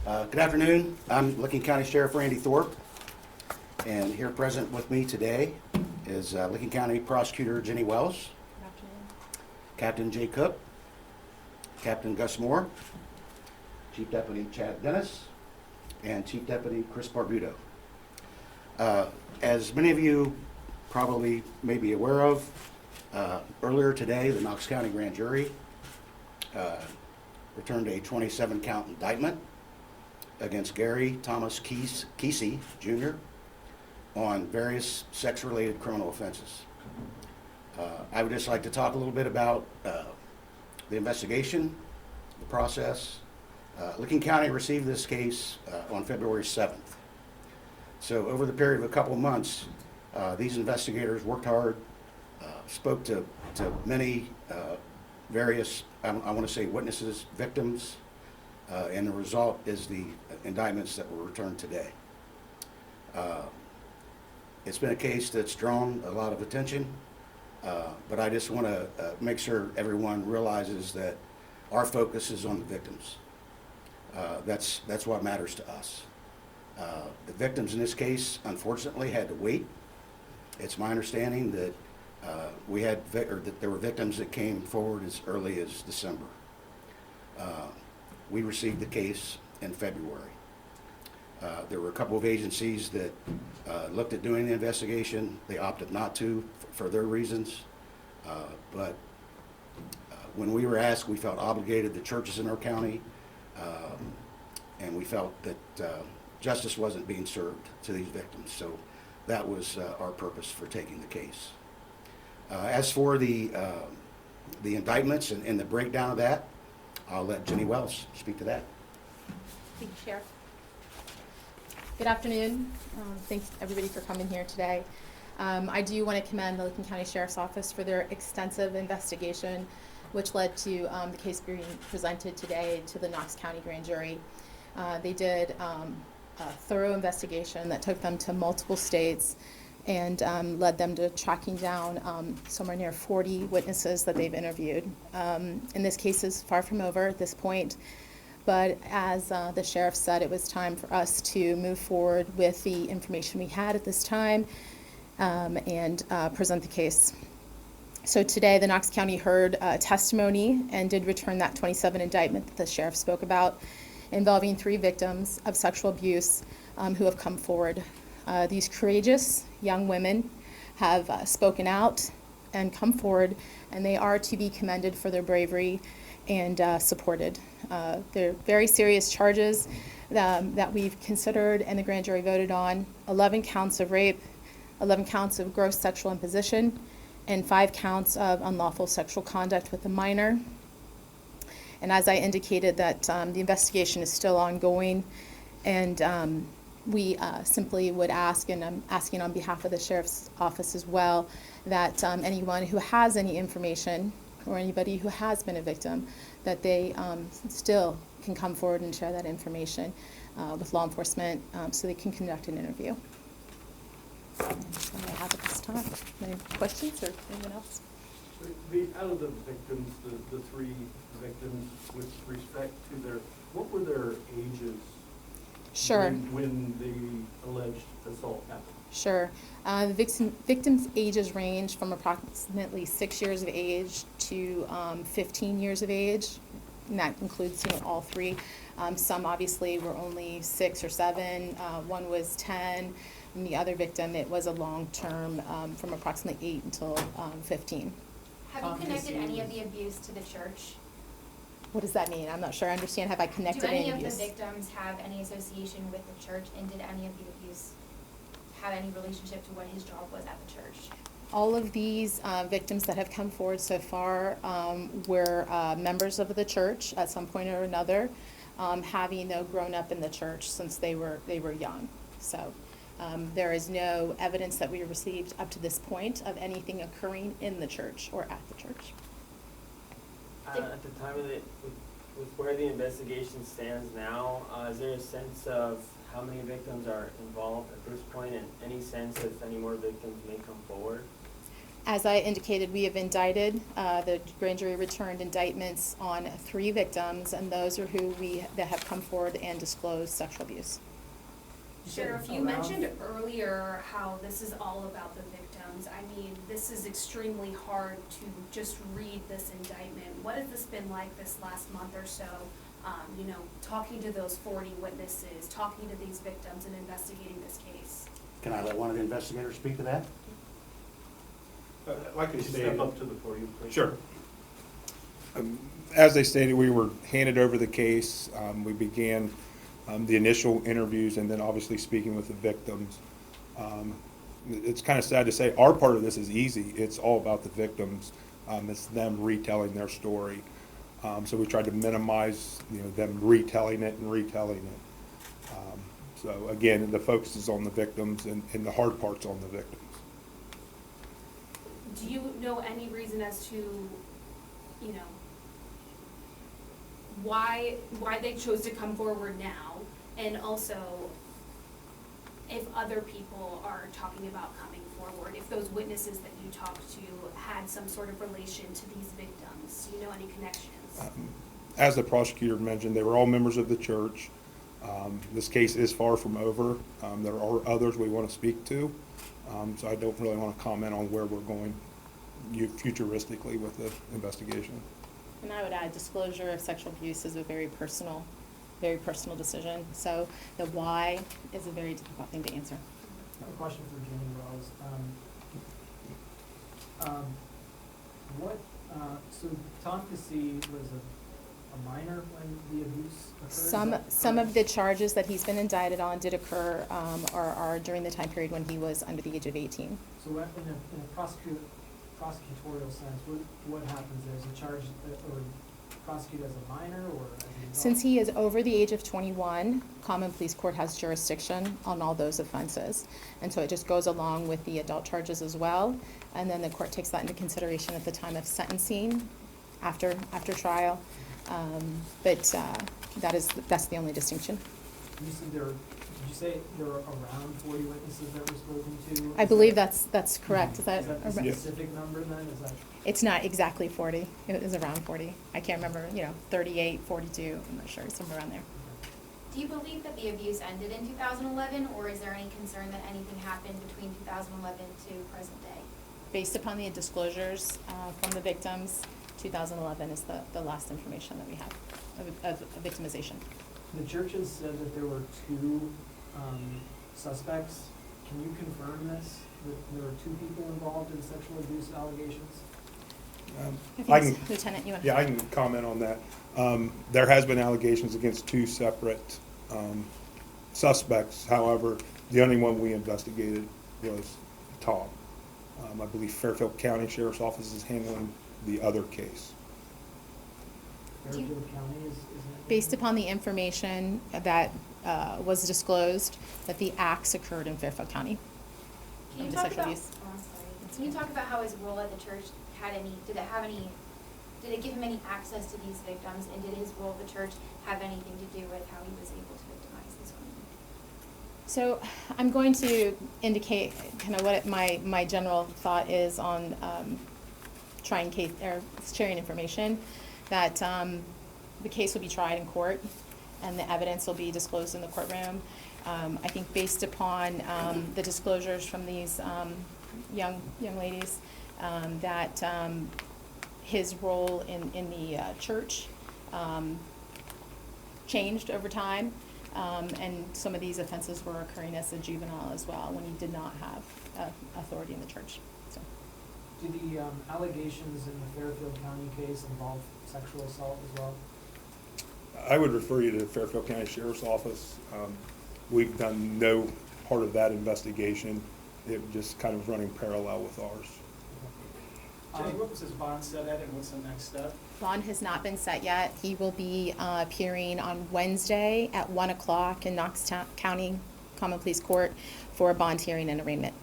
Good afternoon. I'm Licking County Sheriff Randy Thorpe, and here present with me today is Licking County Prosecutor Jenny Wells, Good afternoon. Captain Jay Cook, Captain Gus Moore, Chief Deputy Chad Dennis, and Chief Deputy Chris Barbuto. As many of you probably may be aware of, earlier today the Knox County Grand Jury returned a 27-count indictment against Gary Thomas Keesee Jr. on various sex-related criminal offenses. I would just like to talk a little bit about the investigation, the process. Licking County received this case on February 7th. So over the period of a couple of months, these investigators worked hard, spoke to many various, I want to say witnesses, victims, and the result is the indictments that were returned today. It's been a case that's drawn a lot of attention, but I just want to make sure everyone realizes that our focus is on the victims. That's what matters to us. The victims in this case, unfortunately, had to wait. It's my understanding that that there were victims that came forward as early as December. We received the case in February. There were a couple of agencies that looked at doing the investigation. They opted not to for their reasons. But when we were asked, we felt obligated. The churches in our county, and we felt that justice wasn't being served to these victims. So that was our purpose for taking the case. As for the indictments and the breakdown of that, I'll let Jenny Wells speak to that. Thank you, Sheriff. Good afternoon. Thanks everybody for coming here today. I do want to commend the Licking County Sheriff's Office for their extensive investigation, which led to the case being presented today to the Knox County Grand Jury. They did a thorough investigation that took them to multiple states and led them to tracking down somewhere near 40 witnesses that they've interviewed. And this case is far from over at this point, but as the sheriff said, it was time for us to move forward with the information we had at this time and present the case. So today the Knox County heard testimony and did return that 27 indictment that the sheriff spoke about, involving 3 victims of sexual abuse who have come forward. These courageous young women have spoken out and come forward, and they are to be commended for their bravery and supported. They're very serious charges that we've considered and the grand jury voted on: 11 counts of rape, 11 counts of gross sexual imposition, and 5 counts of unlawful sexual conduct with a minor. And as I indicated, that the investigation is still ongoing, and we simply would ask, and I'm asking on behalf of the Sheriff's Office as well, that anyone who has any information or anybody who has been a victim, that they still can come forward and share that information with law enforcement so they can conduct an interview. That's what I have at this time. Any questions or anyone else? Out of the victims, the 3 victims, with respect to what were their ages? Sure. When the alleged assault happened? Sure. The victims' ages range from approximately 6 years of age to 15 years of age, and that includes all 3. Some obviously were only 6 or 7. One was 10, and the other victim, it was a long-term from approximately 8 until 15. Have you connected any of the abuse to the church? What does that mean? I'm not sure I understand. Have I connected any Do any of abuse? the victims have any association with the church, and did any of the abuse have any relationship to what his job was at the church? All of these victims that have come forward so far were members of the church at some point or another, having though grown up in the church since they were young. So there is no evidence that we received up to this point of anything occurring in the church or at the church. At the time of with where the investigation stands now, is there a sense of how many victims are involved at this point, and any sense if any more victims may come forward? As I indicated, we have indicted, the grand jury returned indictments on 3 victims, and those are who that have come forward and disclosed sexual abuse. Sheriff, you mentioned earlier how this is all about the victims. I mean, this is extremely hard to just read this indictment. What has this been like this last month or so? You know, talking to those 40 witnesses, talking to these victims and investigating this case. Can I let one of the investigators speak to that? Like I Step stated, up to the podium, please. sure. As they stated, we were handed over the case. We began the initial interviews and then obviously speaking with the victims. It's kind of sad to say our part of this is easy. It's all about the victims. It's them retelling their story. So we tried to minimize, them retelling it and retelling it. So again, the focus is on the victims and the hard part's on the victims. Do you know any reason as to, you know, why they chose to come forward now? And also, if other people are talking about coming forward, if those witnesses that you talked to had some sort of relation to these victims, do you know any connections? As the prosecutor mentioned, they were all members of the church. This case is far from over. There are others we want to speak to, so I don't really want to comment on where we're going futuristically with the investigation. And I would add, disclosure of sexual abuse is a very personal decision. So the why is a very difficult thing to answer. I have a question for Jenny Wells. So Tom Keesee was a minor when the abuse occurred? Some of the charges that he's been indicted on did occur, are during the time period when he was under the age of 18. So in a prosecutorial sense, what happens there? Is he charged or prosecuted as a minor or as an adult? Since he is over the age of 21, common police court has jurisdiction on all those offenses. And so it just goes along with the adult charges as well. And then the court takes that into consideration at the time of sentencing, after trial. That's the only distinction. You said did you say there were around 40 witnesses that were spoken to? I believe that's correct. Is that Is that the around- specific number then? Is that? It's not exactly 40. It was around 40. I can't remember, 38, 42. I'm not sure, somewhere around there. Do you believe that the abuse ended in 2011, or is there any concern that anything happened between 2011 to present day? Based upon the disclosures from the victims, 2011 is the last information that we have of victimization. The churches said that there were 2 suspects. Can you confirm this, that there were 2 people involved in sexual abuse allegations? I can, Lieutenant, you want? yeah, I can comment on that. There has been allegations against 2 separate suspects. However, the only one we investigated was Tom. I believe Fairfield County Sheriff's Office is handling the other case. Fairfield County is that? Based upon the information that was disclosed, that the acts occurred in Fairfield County. Can you Of the talk sexual about, abuse. oh, I'm sorry. Can you talk about how his role at the church did it give him any access to these victims, and did his role at the church have anything to do with how he was able to victimize these women? So I'm going to indicate kind of what my general thought is on sharing information, that the case will be tried in court and the evidence will be disclosed in the courtroom. I think based upon the disclosures from these young ladies, that his role in the church changed over time, and some of these offenses were occurring as a juvenile as well, when he did not have authority in the church. So, Do the allegations in the Fairfield County case involve sexual assault as well? I would refer you to the Fairfield County Sheriff's Office. We've done no part of that investigation. It just kind of running parallel with ours. Jenny, what was his bond set at and what's the next step? bond has not been set yet. He will be appearing on Wednesday at 1 o'clock in Knox County Common Pleas Court for a bond hearing and arraignment.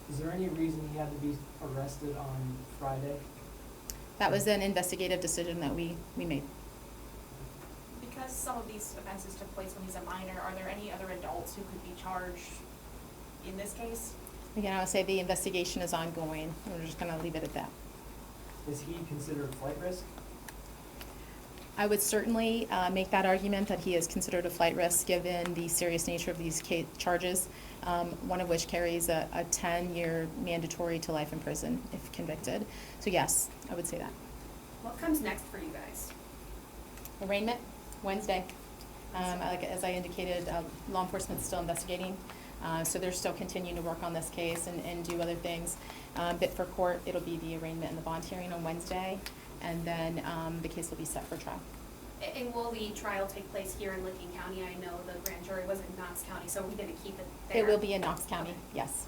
Is there any reason he had to be arrested on Friday? That was an investigative decision that we made. Because some of these offenses took place when he's a minor, are there any other adults who could be charged in this case? Again, I would say the investigation is ongoing. We're just gonna leave it at that. Is he considered flight risk? I would certainly make that argument that he is considered a flight risk given the serious nature of these charges, one of which carries a 10-year mandatory to life in prison if convicted. So yes, I would say that. What comes next for you guys? Arraignment, Wednesday. As I indicated, law enforcement's still investigating, so they're still continuing to work on this case and do other things. But for court, it'll be the arraignment and the bond hearing on Wednesday, and then the case will be set for trial. And will the trial take place here in Licking County? I know the grand jury was in Knox County, so are we gonna keep it there? It will be in Knox County, yes.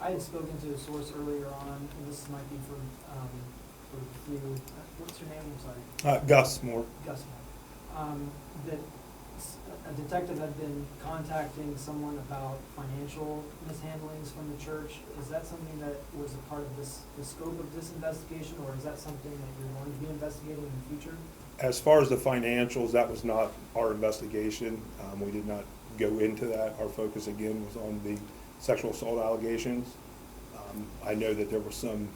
I had spoken to a source earlier on, and this might be for you. What's your name? I'm sorry. Gus Moore. Gus. That a detective had been contacting someone about financial mishandlings from the church. Is that something that was a part of the scope of this investigation, or is that something that you're going to be investigating in the future? As far as the financials, that was not our investigation. We did not go into that. Our focus again was on the sexual assault allegations. I know that there was some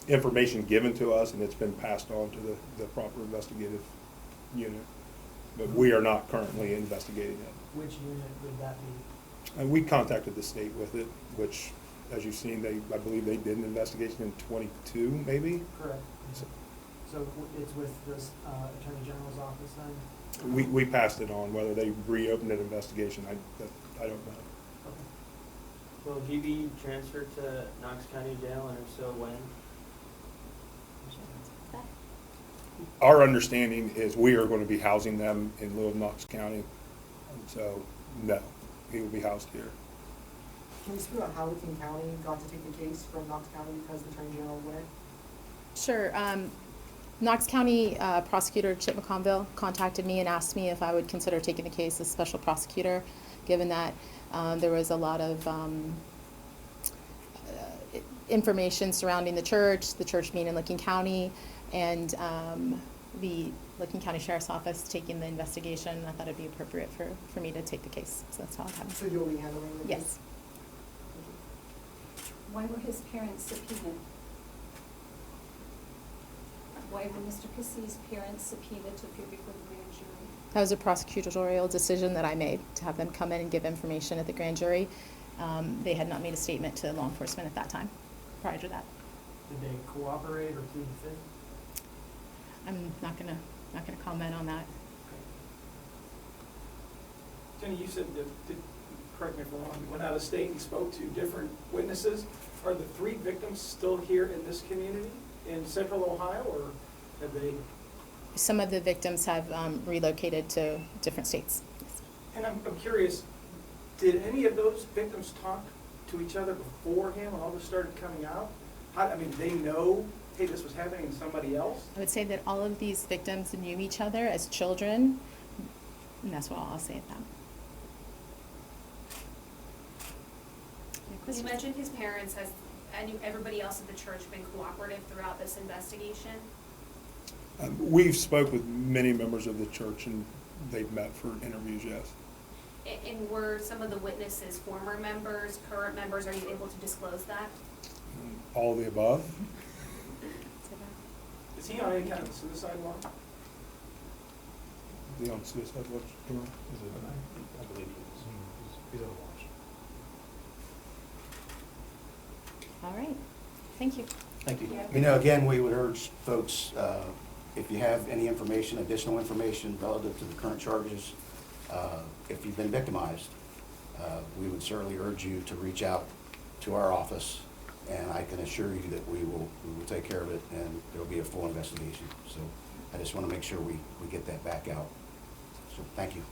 information given to us and it's been passed on to the proper investigative unit. But we are not currently investigating it. Which unit would that be? And we contacted the state with it, which, as you've seen, I believe they did an investigation in 22, maybe? Correct. So it's with the Attorney General's office then? We passed it on. Whether they reopened an investigation, I don't know. Okay. Will he be transferred to Knox County Jail, and if so, when? Our understanding is we are going to be housing them in lieu of Knox County. And so, no, he will be housed here. Can you speak about how Licking County got to take the case from Knox County because the Attorney General went? Sure. Knox County Prosecutor Chip McConville contacted me and asked me if I would consider taking the case as special prosecutor, given that there was a lot of information surrounding the church being in Licking County, and the Licking County Sheriff's Office taking the investigation. I thought it'd be appropriate for me to take the case, so that's how it happened. So you'll be handling the case? Yes. Why were his parents subpoenaed? Why were Mr. Keesee's parents subpoenaed to appear before the grand jury? That was a prosecutorial decision that I made, to have them come in and give information at the grand jury. They had not made a statement to law enforcement at that time, prior to that. Did they cooperate or plead the fifth? I'm not gonna comment on that. Jenny, you said that, correct me if I'm wrong, you went out of state and spoke to different witnesses. Are the 3 victims still here in this community in central Ohio, or have they? Some of the victims have relocated to different states. And I'm curious, did any of those victims talk to each other beforehand when all this started coming out? They know, hey, this was happening to somebody else? I would say that all of these victims knew each other as children, and that's what I'll say at that. You mentioned his parents. Has everybody else at the church been cooperative throughout this investigation? We've spoke with many members of the church, and they've met for interviews, yes. And were some of the witnesses former members, current members? Are you able to disclose that? All of the above. Is he on any kind of suicide watch? Is he on suicide watch? I believe he is. He's on watch. All right, thank you. Thank you. Yeah. Again, we would urge folks, if you have any information, additional information relative to the current charges, if you've been victimized, we would certainly urge you to reach out to our office, and I can assure you that we will take care of it, and there will be a full investigation. So I just want to make sure we get that back out. So thank you.